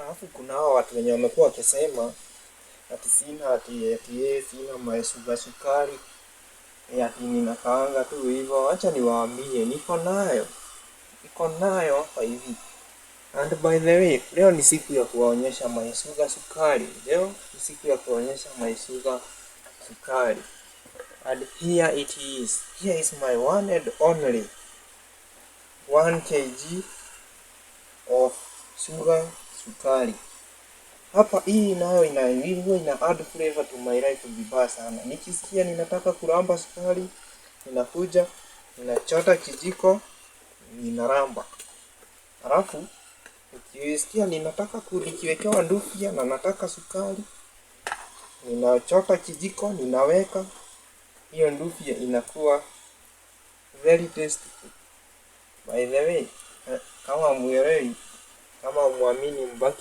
Alafu kuna hao watu wenye wamekuwa wakisema ati sina maishuga sukari, ati ninakaanga tu hivyo. Acha niwaambie niko nayo hapa hivi. And by the way, leo ni siku ya kuwaonyesha maishuga sukari. Leo ni siku ya kuwaonyesha maishuga sukari. And here it is. Here is my one and only 1 kg of sugar sukari. Hapa hii nayo ina add flavor to my life vibaya sana. Nikisikia ninataka kuramba sukari, ninakuja, ninachota kijiko, ninaramba. Alafu ukisikia ninataka nikiwekewa ndufia na nataka sukari, ninachota kijiko, ninaweka. Hiyo ndufia inakuwa very tasty. By the way, kama muelewi, kama muamini mbaki